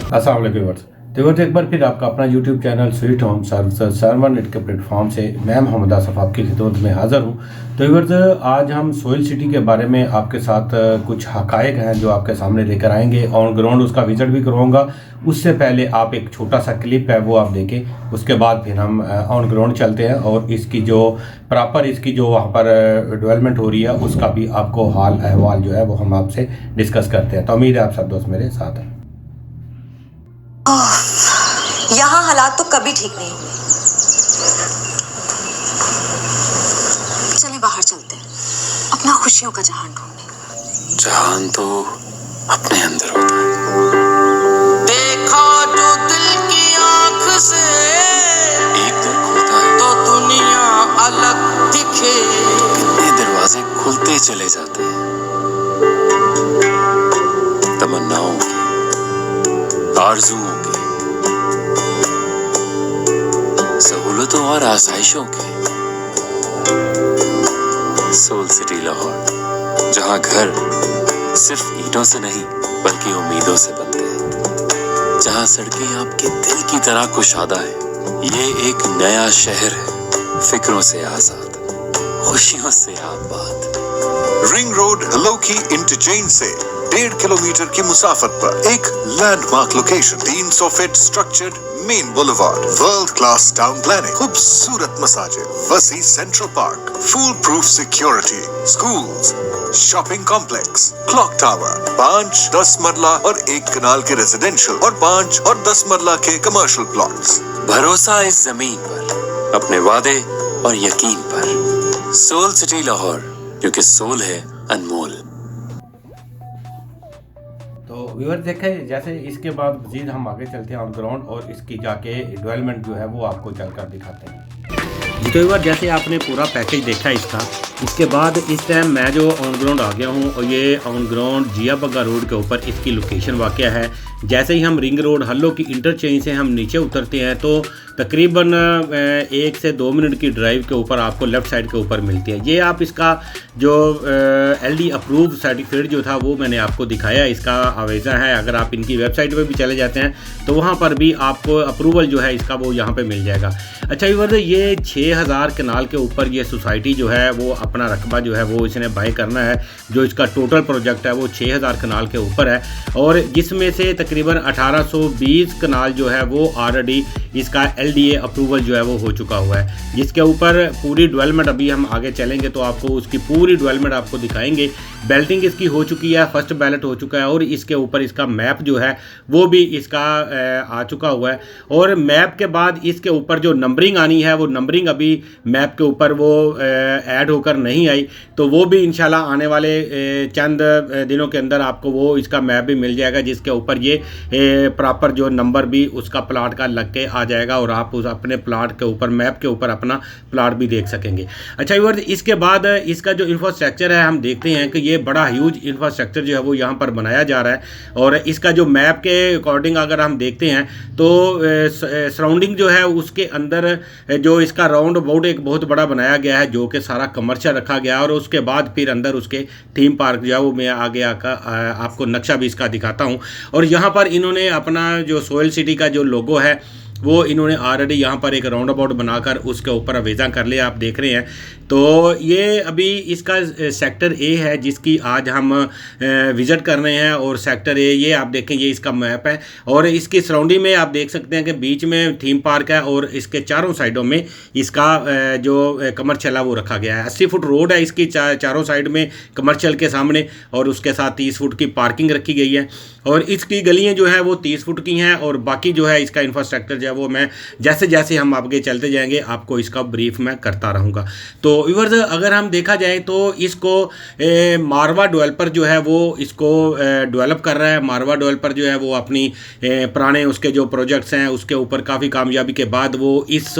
अस्सलाम वालेकुम व्यूअर्स। तो व्यूअर्स, एक बार फिर आपका अपना YouTube channel sweet home services server net के प्लेटफॉर्म से मैं मोहम्मद आसफ आपकी खिदमत में हाज़िर हूँ। तो व्यूअर्स, आज हम सोइल सिटी के बारे में आपके साथ कुछ हकायक हैं जो आपके सामने लेकर आएंगे। ऑन ग्राउंड उसका विजिट भी करवाऊँगा। उससे पहले आप एक छोटा सा क्लिप है वो आप देखें, उसके बाद फिर हम ऑन ग्राउंड चलते हैं और इसकी जो प्रॉपर इसकी जो वहाँ पर डेवलपमेंट हो रही है उसका भी आपको हाल अहवाल जो है वो हम आपसे डिस्कस करते हैं। तो उम्मीद है आप सब दोस्त मेरे साथ हैं। यहाँ हालात तो कभी ठीक नहीं हुए। चले बाहर चलते हैं, अपना खुशियों का जहान ढूंढने। जहान तो अपने अंदर होता है। देखा जो दिल की आंख से एक दर खुलता है तो दुनिया अलग दिखे। कितने दरवाजे खुलते चले जाते हैं। तमन्नाओं के, आरज़ुओं के, सहूलतों और आसाइशों के। सोल सिटी लाहौर, जहां घर सिर्फ ईंटों से नहीं बल्कि उम्मीदों से बनते हैं, जहां सड़कें आपके दिल की तरह कुशादा है। ये एक नया शहर है, फिक्रों से आजाद, खुशियों से आबाद। रिंग रोड हलोकी इंटरचेंज से 1.5 किलोमीटर की मुसाफत पर एक landmark location, 300 feet structured main boulevard, world class town planning, खूबसूरत मसाजिद, वसी central park, fool proof security, schools, shopping complex, clock tower, 5-10 मरला और 1 कनाल के रेजिडेंशियल और 5 और 10 मरला के कमर्शियल प्लॉट्स। भरोसा इस जमीन पर, अपने वादे और यकीन पर। सोल सिटी लाहौर, क्योंकि सोल है अनमोल। तो व्यूअर देखें, जैसे इसके बाद मज़ीद हम आगे चलते हैं ऑन ग्राउंड और इसकी जाके डेवलपमेंट जो है वो आपको चलकर दिखाते हैं। तो व्यूअर, जैसे आपने पूरा पैकेज देखा इसका, इसके बाद इस टाइम मैं जो ऑन ग्राउंड आ गया हूँ और ये on ground Jiya Bagga road के ऊपर इसकी लोकेशन वाक़या है। जैसे ही हम रिंग रोड हल्लो की इंटरचेंज से हम नीचे उतरते हैं तो तकरीबन 1 से 2 मिनट की ड्राइव के ऊपर आपको लेफ़्ट साइड के ऊपर मिलती है। ये आप इसका जो LD अप्रूव सर्टिफिकेट जो था वो मैंने आपको दिखाया, इसका आवेज़ा है। अगर आप इनकी वेबसाइट पर भी चले जाते हैं तो वहाँ पर भी आपको अप्रूवल जो है इसका वो यहाँ पे मिल जाएगा। अच्छा व्यूअर, ये 6000 कनाल के ऊपर ये सोसाइटी जो है वो अपना रकबा जो है वो इसने बाय करना है। जो इसका टोटल प्रोजेक्ट है वो 6000 कनाल के ऊपर है और जिसमें से तकरीबन 1820 कनाल जो है वो ऑलरेडी इसका LDA अप्रूवल जो है वो हो चुका हुआ है, जिसके ऊपर पूरी डेवलपमेंट अभी हम आगे चलेंगे तो आपको उसकी पूरी डेवलपमेंट आपको दिखाएंगे। बेल्टिंग इसकी हो चुकी है, फर्स्ट बैलेट हो चुका है और इसके ऊपर इसका मैप जो है वो भी इसका आ चुका हुआ है। और मैप के बाद इसके ऊपर जो नंबरिंग आनी है वो नंबरिंग अभी मैप के ऊपर वो ऐड होकर नहीं आई, तो वो भी इंशाल्लाह आने वाले चंद दिनों के अंदर आपको वो इसका मैप भी मिल जाएगा, जिसके ऊपर ये प्रॉपर जो नंबर भी उसका प्लाट का लग के आ जाएगा और आप उस अपने प्लाट के ऊपर मैप के ऊपर अपना प्लाट भी देख सकेंगे। अच्छा व्यूअर्स, इसके बाद इसका जो इंफ्रास्ट्रक्चर है हम देखते हैं कि ये बड़ा ह्यूज इंफ्रास्ट्रक्चर जो है वो यहाँ पर बनाया जा रहा है। और इसका जो मैप के अकॉर्डिंग अगर हम देखते हैं तो सराउंडिंग जो है उसके अंदर जो इसका राउंड अबाउट एक बहुत बड़ा बनाया गया है जो कि सारा कमर्शियल रखा गया है। और उसके बाद फिर अंदर उसके थीम पार्क जो है वो मैं आगे आकर आपको नक्शा भी इसका दिखाता हूँ। और यहाँ पर इन्होंने अपना जो सोइल सिटी का जो लोगो है वो इन्होंने ऑलरेडी यहाँ पर एक राउंड अबाउट बनाकर उसके ऊपर अवेजा कर लिया, आप देख रहे हैं। तो ये अभी इसका सेक्टर A है जिसकी आज हम विज़िट कर रहे हैं। और सेक्टर A ये आप देखें, ये इसका मैप है और इसकी सराउंडिंग में आप देख सकते हैं कि बीच में थीम पार्क है और इसके चारों साइडों में इसका जो कमर्शियल है वो रखा गया है। 80 फुट रोड है इसकी चारों साइड में कमर्शियल के सामने और उसके साथ 30 फुट की पार्किंग रखी गई है। और इसकी गलियाँ जो है वो 30 फुट की हैं और बाकी जो है इसका इंफ्रास्ट्रक्चर जो है वो मैं जैसे जैसे हम आगे चलते जाएंगे आपको इसका ब्रीफ मैं करता रहूँगा। तो व्यूअर्स, अगर हम देखा जाए तो इसको मारवा डेवलपर जो है वो इसको डेवलप कर रहा है। मारवा डेवलपर जो है वो अपनी पुराने उसके जो प्रोजेक्ट्स हैं उसके ऊपर काफ़ी कामयाबी के बाद वो इस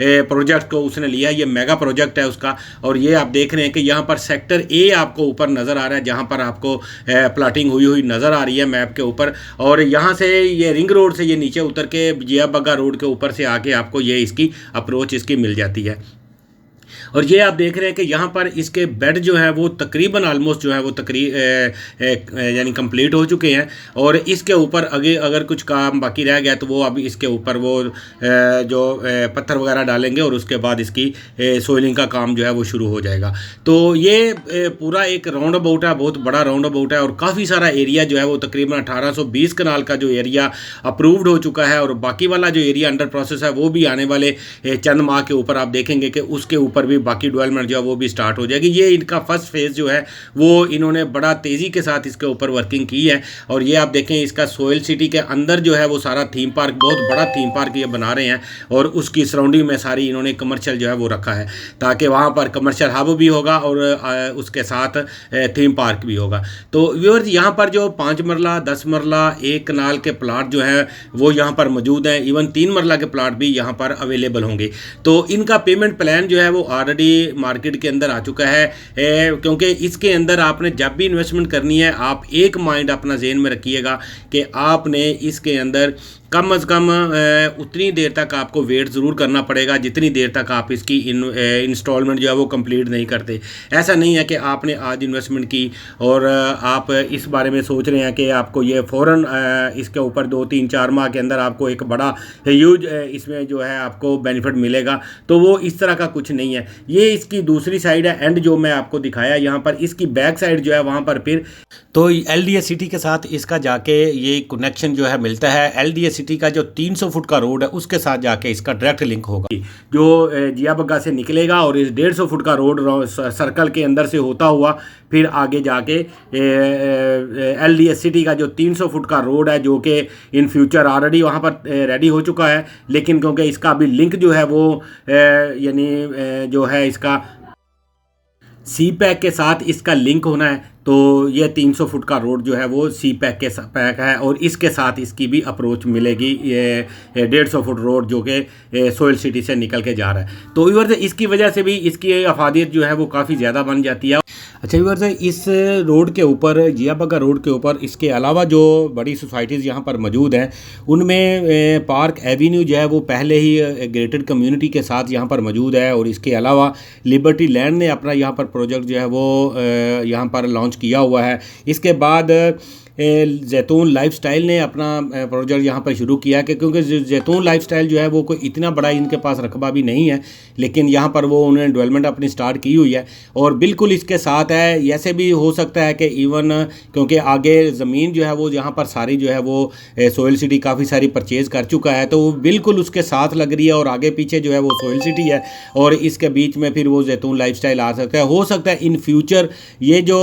प्रोजेक्ट को उसने लिया। ये मेगा प्रोजेक्ट है उसका। और ये आप देख रहे हैं कि यहाँ पर सेक्टर A आपको ऊपर नज़र आ रहा है, जहाँ पर आपको प्लाटिंग हुई नज़र आ रही है मैप के ऊपर। और यहाँ से ये रिंग रोड से ये नीचे उतर के जिया बग्गा रोड के ऊपर से आके आपको ये इसकी अप्रोच इसकी मिल जाती है। और ये आप देख रहे हैं कि यहाँ पर इसके बेड जो है वो तकरीबन आलमोस्ट जो है वो यानी कंप्लीट हो चुके हैं। और इसके ऊपर अगर कुछ काम बाकी रह गया तो वो अब इसके ऊपर वो जो पत्थर वगैरह डालेंगे और उसके बाद इसकी सोइलिंग का काम जो है वो शुरू हो जाएगा। तो ये पूरा एक राउंड अबाउट है, बहुत बड़ा राउंड अबाउट है और काफ़ी सारा एरिया जो है वो तकरीबन 1820 कनाल का जो एरिया अप्रूव्ड हो चुका है। और बाकी वाला जो एरिया अंडर प्रोसेस है वो भी आने वाले चंद माह के ऊपर आप देखेंगे कि उसके ऊपर भी बाकी डेवलपमेंट जो है वो भी स्टार्ट हो जाएगी। ये इनका फर्स्ट फेज़ जो है वो इन्होंने बड़ा तेज़ी के साथ इसके ऊपर वर्किंग की है। और ये आप देखें इसका सोयल सिटी के अंदर जो है वो सारा थीम पार्क, बहुत बड़ा थीम पार्क ये बना रहे हैं और उसकी सराउंडिंग में सारी इन्होंने कमर्शियल जो है वो रखा है ताकि वहाँ पर कमर्शियल हब भी होगा और उसके साथ थीम पार्क भी होगा। तो व्यूअर्स यहाँ पर जो 5 मरला 10 मरला 1 कनाल के प्लाट जो हैं वो यहाँ पर मौजूद हैं। इवन 3 मरला के प्लाट भी यहाँ पर अवेलेबल होंगे। तो इनका पेमेंट प्लान जो है वो ऑलरेडी मार्केट के अंदर आ चुका है क्योंकि इसके अंदर आपने जब भी इन्वेस्टमेंट करनी है आप एक माइंड अपना ज़हन में रखिएगा कि आपने इसके अंदर कम अज़ कम उतनी देर तक आपको वेट ज़रूर करना पड़ेगा जितनी देर तक आप इसकी इंस्टॉलमेंट जो है वो कंप्लीट नहीं करते। ऐसा नहीं है कि आपने आज इन्वेस्टमेंट की और आप इस बारे में सोच रहे हैं कि आपको ये फ़ौरन इसके ऊपर 2-3-4 माह के अंदर आपको एक बड़ा ह्यूज इसमें जो है आपको बेनिफिट मिलेगा। तो वो इस तरह का कुछ नहीं है। ये इसकी दूसरी साइड है एंड जो मैं आपको दिखाया यहाँ पर इसकी बैक साइड जो है वहाँ पर फिर तो LDA सिटी के साथ इसका जाके ये कनेक्शन जो है मिलता है। LDA सिटी का जो 300 फुट का रोड है उसके साथ जाके इसका डायरेक्ट लिंक होगा जो जिया बग्गा से निकलेगा और इस 150 फुट का रोड सर्कल के अंदर से होता हुआ फिर आगे जाके LDA सिटी का जो 300 फुट का रोड है जो कि इन फ्यूचर ऑलरेडी वहाँ पर रेडी हो चुका है। लेकिन क्योंकि इसका अभी लिंक जो है वो यानी जो है इसका CPEC के साथ इसका लिंक होना है। तो ये 300 फुट का रोड जो है वो CPEC के पैक है और इसके साथ इसकी भी अप्रोच मिलेगी। ये 150 फुट रोड जो कि सोयल सिटी से निकल के जा रहा है। तो व्यूअर्स इसकी वजह से भी इसकी अफादियत जो है वो काफ़ी ज़्यादा बन जाती है। अच्छा व्यूअर्स इस रोड के ऊपर जिया बग्गा रोड के ऊपर इसके अलावा जो बड़ी सोसाइटीज़ यहाँ पर मौजूद हैं उनमें पार्क एवेन्यू जो है वो पहले ही ग्रेटेड कम्युनिटी के साथ यहाँ पर मौजूद है। और इसके अलावा लिबर्टी लैंड ने अपना यहाँ पर प्रोजेक्ट जो है वो यहाँ पर लॉन्च किया हुआ है। इसके बाद जैतून लाइफस्टाइल ने अपना प्रोजेक्ट यहाँ पर शुरू किया कि क्योंकि जैतून लाइफस्टाइल जो है वो कोई इतना बड़ा इनके पास रकबा भी नहीं है लेकिन यहाँ पर वो उन्होंने डेवलपमेंट अपनी स्टार्ट की हुई है और बिल्कुल इसके साथ है। ऐसे भी हो सकता है कि इवन क्योंकि आगे ज़मीन जो है वो यहाँ पर सारी जो है वो सोयल सिटी काफ़ी सारी परचेज़ कर चुका है तो वो बिल्कुल उसके साथ लग रही है और आगे पीछे जो है वो सोयल सिटी है और इसके बीच में फिर वो जैतून लाइफस्टाइल आ सकता है। हो सकता है इन फ्यूचर ये जो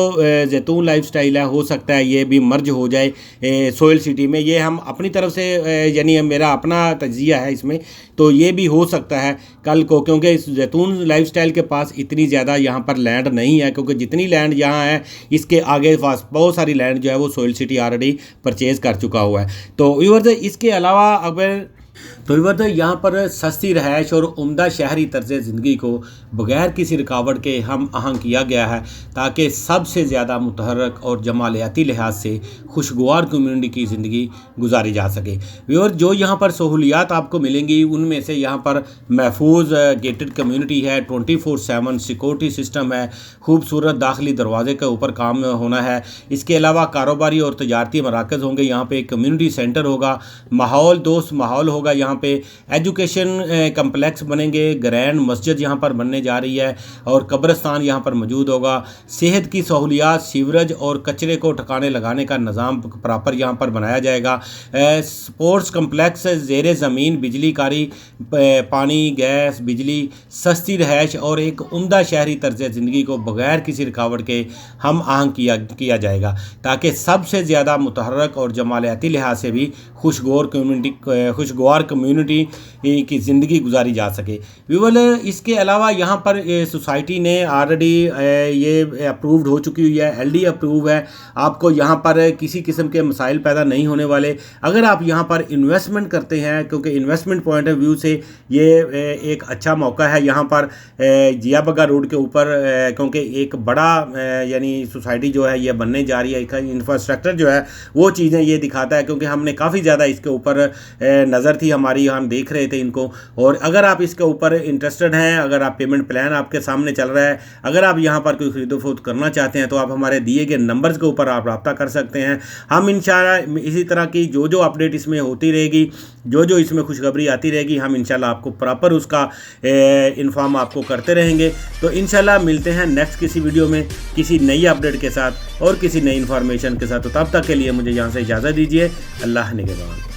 जैतून लाइफस्टाइल है हो सकता है ये भी हो जाए सोयल सिटी में। ये हम अपनी तरफ से यानी मेरा अपना तजिया है इसमें। तो ये भी हो सकता है कल को क्योंकि इस जैतून लाइफस्टाइल के पास इतनी ज़्यादा यहाँ पर लैंड नहीं है क्योंकि जितनी लैंड यहाँ है इसके आगे पास बहुत सारी लैंड जो है वो सोयल सिटी ऑलरेडी परचेज़ कर चुका हुआ है। तो व्यूअर्स इसके अलावा अगर तो यहाँ पर सस्ती रहायश और उम्दा शहरी तर्ज ज़िंदगी को बग़ैर किसी रुकावट के हम आहंग किया गया है ताकि सबसे ज़्यादा मुतहर्रक और जमालियाती लिहाज से खुशगवार कम्युनिटी की ज़िंदगी गुजारी जा सके। और जो यहाँ पर सहूलियात आपको मिलेंगी उनमें से यहाँ पर महफूज गेटेड कम्युनिटी है, 24/7 सिक्योरिटी सिस्टम है, खूबसूरत दाखिली दरवाजे के ऊपर काम होना है। इसके अलावा कारोबारी और तजारती मराकज़ होंगे, यहाँ पर एक कम्यूनिटी सेंटर होगा, माहौल दोस्त माहौल होगा, यहाँ पे एजुकेशन कम्प्लेक्स बनेंगे, ग्रैंड मस्जिद यहाँ पर बनने जा रही है और कब्रिस्तान यहाँ पर मौजूद होगा। सेहत की सहूलियात, सीवरेज और कचरे को ठिकाने लगाने का निज़ाम प्रॉपर यहाँ पर बनाया जाएगा। स्पोर्ट्स कम्प्लेक्स, ज़ेर ज़मीन बिजली कारी, पानी गैस बिजली, सस्ती रहायश और एक उम्दा शहरी तर्ज ज़िंदगी को बग़ैर किसी रुकावट के हम आहंग किया जाएगा ताकि सबसे ज़्यादा मुतहर्रक और जमालियाती लिहाज से भी खुशगवार कम्युनिटी की ज़िंदगी गुजारी जा सके। विवल इसके अलावा यहाँ पर सोसाइटी ने ऑलरेडी ये अप्रूव्ड हो चुकी हुई है, LD अप्रूव है। आपको यहाँ पर किसी किस्म के मसाइल पैदा नहीं होने वाले अगर आप यहाँ पर इन्वेस्टमेंट करते हैं क्योंकि इन्वेस्टमेंट पॉइंट ऑफ व्यू से ये एक अच्छा मौका है। यहाँ पर जिया बग्गा रोड के ऊपर क्योंकि एक बड़ा यानी सोसाइटी जो है ये बनने जा रही है, इसका इंफ्रास्ट्रक्चर जो है वो चीज़ें ये दिखाता है क्योंकि हमने काफ़ी ज़्यादा इसके ऊपर नज़र थी हमारी, हम देख रहे थे इनको। और अगर आप इसके ऊपर इंटरेस्टेड हैं, अगर आप पेमेंट प्लान आपके सामने चल रहा है, अगर आप यहाँ पर कोई खरीदो फरोख्त करना चाहते हैं तो आप हमारे दिए गए नंबर्स के ऊपर आप रब्ता कर सकते हैं। हम इंशाल्लाह इसी तरह की जो अपडेट इसमें होती रहेगी, जो इसमें खुशखबरी आती रहेगी, हम इंशाल्लाह आपको प्रॉपर उसका इन्फॉर्म आपको करते रहेंगे। तो इंशाल्लाह मिलते हैं नेक्स्ट किसी वीडियो में किसी नई अपडेट के साथ और किसी नई इन्फॉर्मेशन के साथ। तो तब तक के लिए मुझे यहाँ से इजाज़त दीजिए। अल्लाह निगहबान।